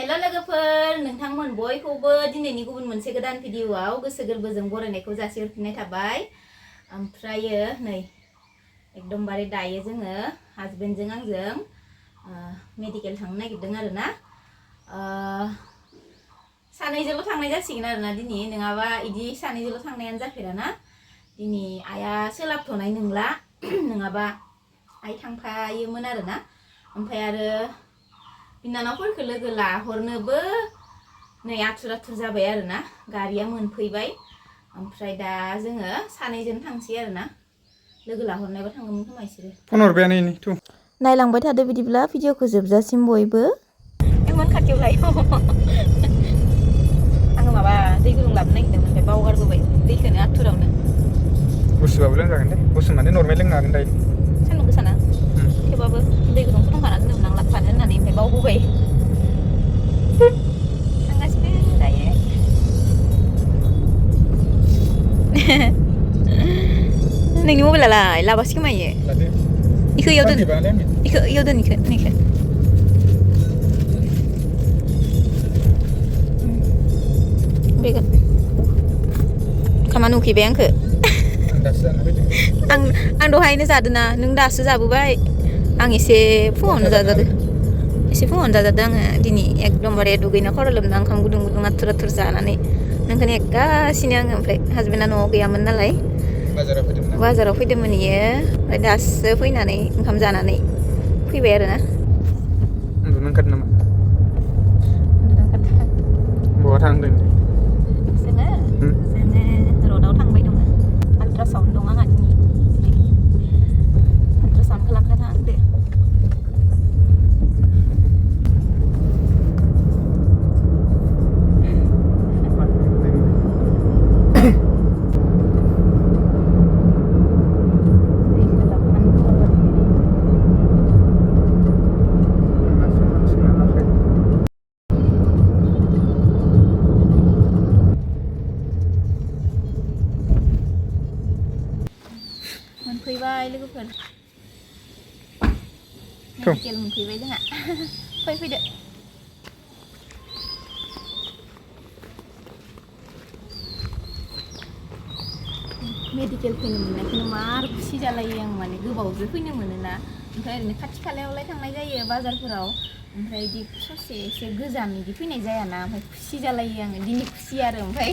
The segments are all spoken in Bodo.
हेल' लोगोफोर नोंथांमोन बयखौबो दिनैनि गुबुन मोनसे गोदान भिडिअआव गोसो गोरबोजों बरायनायखौ जासिहरफिननाय थाबाय। ओमफ्रायो नै एकदमबारे दायो जोङो हासबेन्डजों आंजों मेडिकेल थांनो नागिरदों आरोना। सानैजोंल' थांनाय जासिगोन आरोना दिनै, नङाबा इदि सानैजोंल' थांनायानो जाफेराना। दिनै आइया सोलाबथ'नाय नंला, नङाबा आइ थांफायोमोन आरोना। ओमफ्राय आरो बिनानावफोरखौ लोगो लाहरनोबो नै आथुर आथुर जाबाय आरोना, गारिया मोनफैबाय। ओमफ्राय दा जोङो सानैजों थांसै आरोना, लोगो लाहरनायबा थांगौमोन खोमा इसोरो। फन हरबायानो इनि थु नायलांबाय थादो बिदिब्ला भिडिअखौ जोबजासिम बयबो। एमन खाथियाव लायो आङो माबा दै गुदुं लाबोनो नागिरदोंमोन, ओमफ्राय बावगारबोबाय दैखौनो आथुरावनो। गुसुबाबो लोंजागोन दे, गुसु माने नर्मेल लोंनो हागोन दायो। सान्दुं गोसाना थेवबाबो दै गुदुं फुदुंखाना दोनदोंमोन आं लाबोफानो होननानै, ओमफ्राय बावबोबाय। थांगासिनो दायो। नोंनि मबाइलालाय लाबासो खोमायो। इखौ इयाव दोन, इखौ इयाव दोन, इखौ बेगोन खामा नुखैबाय आंखो। आं दहायनो जादोना, नों दासो जाबोबाय। आं एसे फुङावनो जाजादो, एसे फुङावनो जाजादो आङो दिनै एकदमबारे दुगैना खर' लोबना ओंखाम गुदुं गुदुं आथुर आथुर जानानै नोंखौ नेगासिनो आङो। ओमफ्राय हासबेन्डआ न'आव गैयामोन नालाय, बाजाराव फैदोंमोन इयो। ओमफ्राय दासो फैनानै ओंखाम जानानै फैबाय आरोना। उन्दुनो ओंखारदों नामा? बहा थांदों? जोङो रडआव थांबाय दङ। आल्ट्रासाउन्ड दं आंहा दिनै, आल्ट्रासाउन्ड खालामनो थांदो। मोनफैबाय लोगोफोर, मेडिकेल मोनफैबाय जोंहा। फैदो। मेडिकेल फैनो मोननायखौनो मार खुसि जालायो आं, माने गोबावजों फैनो मोनोना। ओमफ्राय ओरैनो खाथि खालायावलाय थांनाय जायो बाजारफोराव, ओमफ्राय बिदि ससे एसे गोजान बिदि फैनाय जायाना। ओमफ्राय खुसि जालायो आङो, दिनै खुसि आरो। ओमफ्राय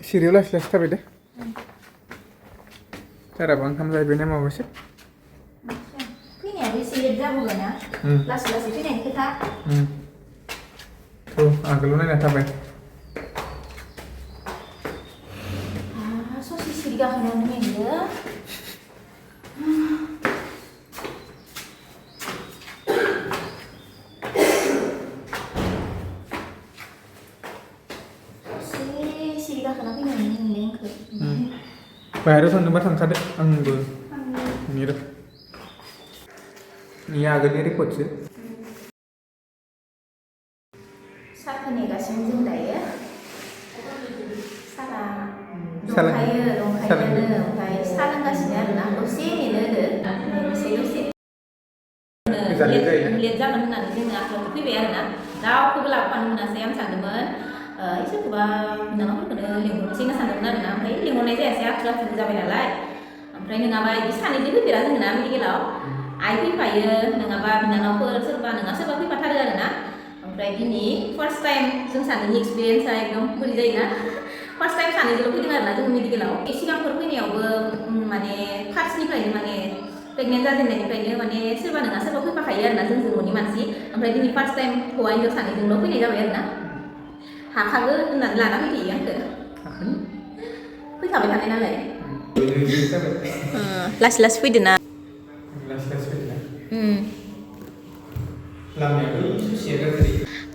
सिरियाव लासै लासै थाबाय दे। साराबो ओंखाम जाहैबाय ना माबासो। फैनायाबो एसे लेट जाबोबायना, लासै लासै फैनायनि खोथा। आगोलाव नायना थाबाय। ससे सिरि गाखोनायावनो मेंदो। सिरि गाखोना फैनायावनो मेंबाय आंखो। बाहेरायाव थांनोबा थांखादो, आंबो नेरो। नि आगोलनि रेकर्डसो। सारखौ नेगासिनो जों दायो। सारा दंखायोनो, ओमफ्राय सा लोंगासिनो आरोना। दसे नेनो होदो, दसे लेट जागोन होननानै जोङो आखायाव फैबाय आरोना। रावखौबो लाबोफानो मोनासै। आं सानदोंमोन सोरखौबा बिनानावफोरखौनो लिंहरनोसै होनना सानदोंमोन आरोना। ओमफ्राय लिंहरनाय जायासै, आथुर आथुर जाबाय नालाय। ओमफ्राय नङाबा बिदि सानैजों फैफेरा जोङो ना मेडिकेलाव। आइ फैफायो, नङाबा बिनानावफोर सोरबा नङा सोरबा फैफाथारो आरोना। ओमफ्राय दिनै फार्स्ट टाइम जों सानैनि एक्सपिरियेन्सआ एकदम बोरै जायोना। फार्स्ट टाइम सानैजोंल' फैदों आरोना जों मेडिकेलाव। सिगांफोर फैनायावबो माने फार्स्टनिफ्रायनो माने प्रेगनेन्ट जाजेननायनिफ्रायनो माने सोरबा नङा सोरबा फैफाखायो आरोना, जोंजों न'नि मानसि। ओमफ्राय दिनै फार्स्ट टाइम हौवा हिन्जाव सानैजोंल' फैनाय जाबाय आरोना। हाखागोन होननानै लाना फैखायो आंखो, फैखाबाय थानाय नालाय। लासै लासै फैदो ना।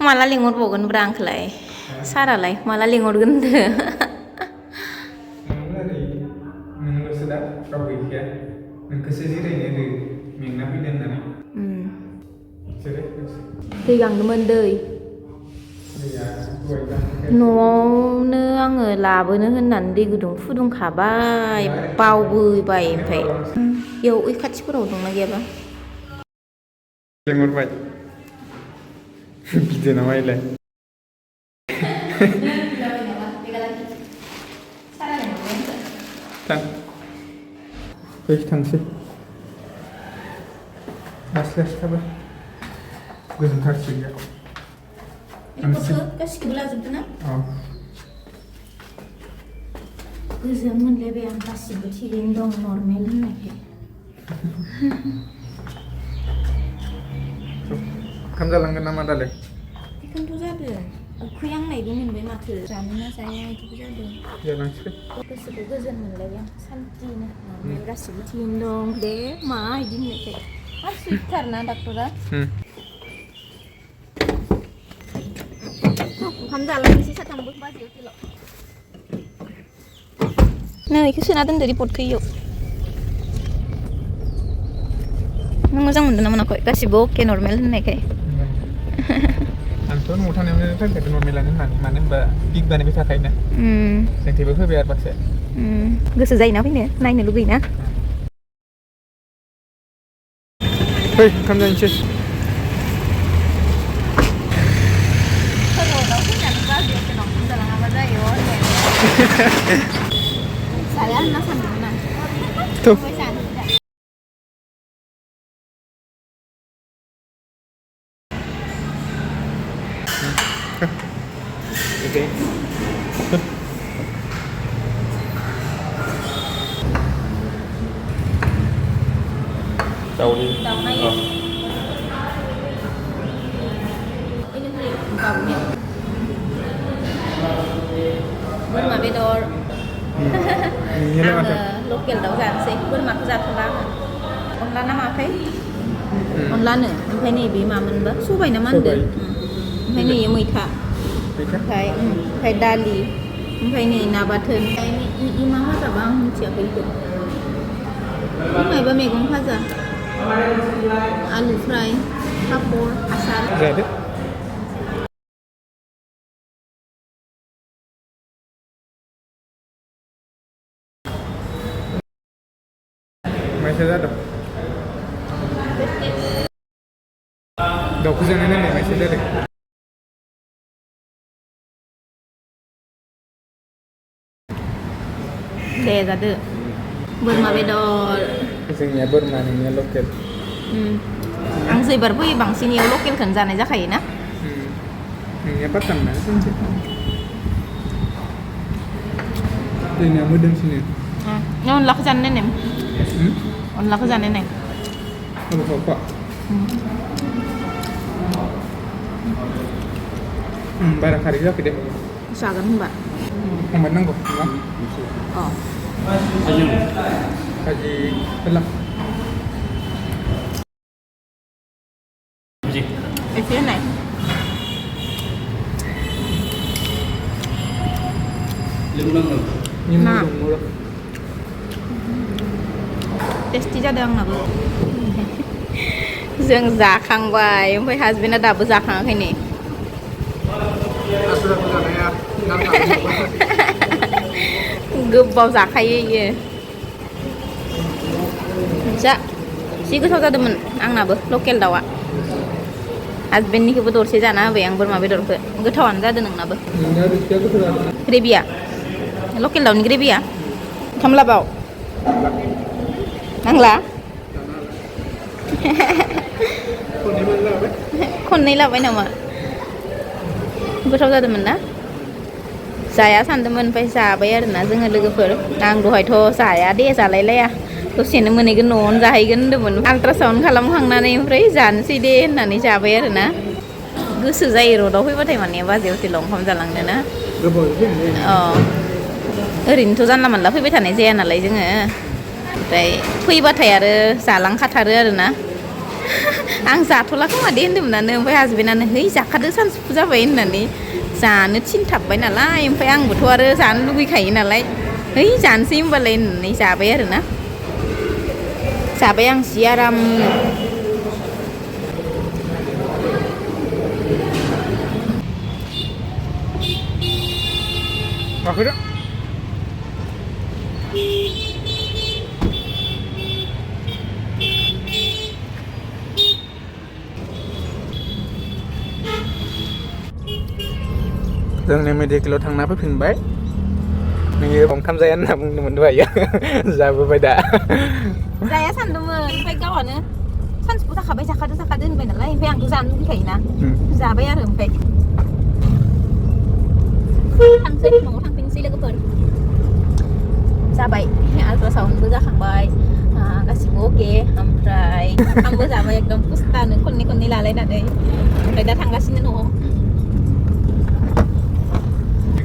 माला लिंहरबावगोनब्रा आंखौलाय सारालाय, माला लिंहरगोन होनदो। नोंल'सो दा, रावबो गैखाया। नोंखौसो जिरायनो होदो, मेंना फैदों होननानै। दै गांदोंमोन, दै। न'आवनो आङो लाबोनो होननानै दै गुदुं फुदुंखाबाय, बावबोबाय। ओमफ्राय बेयाव ओइ खाथिफोराव दंना गैयाबा लिंहरबाय। Gitu namanya. Tan. Tansi. Asli apa? Gözüm ters ya. Kasih kebelah sebenarnya. Oh. Gözüm lebih yang kasih berciling dong normal lagi. Kamjalangan nama dalek. Tentu saja. Aku yang naik ini memang kerjanya saya itu saja. Jalan sih. Gözüm lebih yang santai nih. Normal kasih berciling dong deh. Mah ini nih. Asik karena dokter. 감자랑 시사 담보 빠지요 길러. 나 이거 쓰나던 데리 포트요. 나 모장 문도 나만 거기 다시 먹게 노멀 내게. Anton mutan yang ini kan dari normalan mana mbak big ban bisa kayaknya. Yang tiba-tiba biar paksa. Gak sejai nabi nih, naik nih lebih nah. Hei, kamu jangan cis. Saya nasan mana? Tuh. Oke. Tahu nih. Tahu nih. Ini beli baunya. Berma bedor. Ini apa? Lokal daun jam sih. Berma kerja tulang. Online nama apa? Online nih. Sampai nih bima men bah. Subai nama deh. Sampai nih yang muita. Sampai dali. Sampai nih nabatun. Sampai nih imam apa bang? Siapa itu? Ini apa megang faza? Alu fry, kapur, asal. Jadi? Masih ada? Dokumen ini nih masih ada. Deh ada. Berma bedor. Isinya berma ini lokal. Ang sih baru bang sini yang lokal kan sana aja kayaknya. Ini apa kan mas? Ini yang mudah sini. Nyon lak jan nenem. On lak jan nenem. Kalau apa? Barang hari itu deh. Sagan mbak. Yang mana kok? Oh. Haji pelak. Itu này. Nhưng Mà. mà dùng Tasty ra đang nào. Dương giá khang vài, không phải husband đã đạp giá khang cái này. Gấp vào giá khay gì. Dạ. Sih gue tahu temen, ang nabe, lokal dawa. Husband ni kebetul sih jana, yang berma bedor ke, gue tahu anda ada neng nabe. Gravy ya, lokal daun gravy ya. Kamu lah bau. Nang lah. Kon ni lah, nama. Gue tahu temen dah. Saya santemen पैसा bayar ना जोङो लोगोफोर आं दहायथ' जाया दे जालायलाय दसेनो मोनहैगोन न'आवनो जाहैगोन होनदोंमोन आल्ट्रासाउन्ड खालामखांनानै ओमफ्राय जानोसै दे होननानै जाबाय आरो ना गोसो जायो रडआव फैबाथाय माने बाजै हटेलाव ओंखाम जालांनो ना ओरैनोथ' जानला मानला फैबाय थानाय जाया नालाय जोङो ओमफ्राय फैबाथाय आरो जालांखाथारो आरो ना आं जाथ'ला खोमा दे होनदोंमोनानो ओमफ्राय हासबेन्डआनो है जाखादो सानजौफु जाबाय होननानै जानो थिनथाबबाय नालाय ओमफ्राय आंबोथ' आरो जानो लुगैखायो नालाय है जानोसै होमबालाय होननानै जाबाय आरो ना जाबाय आं जि आराम Akhirnya जोंनि मेडिकेलाव थांना फैफिनबाय नोङो ओंखाम जाया होनना बुंदोंमोन दहायो जाबोबाय दा जाया सानदोंमोन ओमफ्राय गावहानो सानजौफु जाखाबाय जाखादो होनबाय नालाय ओमफ्राय आंथ' जानो लुबैखायोना जाबाय आरो ओमफ्राय थांसै न'आव थांफिनसै लोगोफोर जाबाय आल्ट्रासाउन्डबो जाखांबाय गासिबो अके ओमफ्राय ओंखामबो जाबाय एकदम पुस्टानो खननै लालायनानै ओमफ्राय दा थांगासिनो न'आव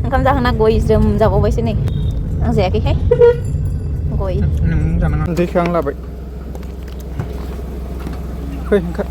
ओंखाम जाखांना गय ज्रोम जाबावबायसो नै आं जायाखैहाय गय नों जानाङा दैखौ आं लाबाय फै ओंखार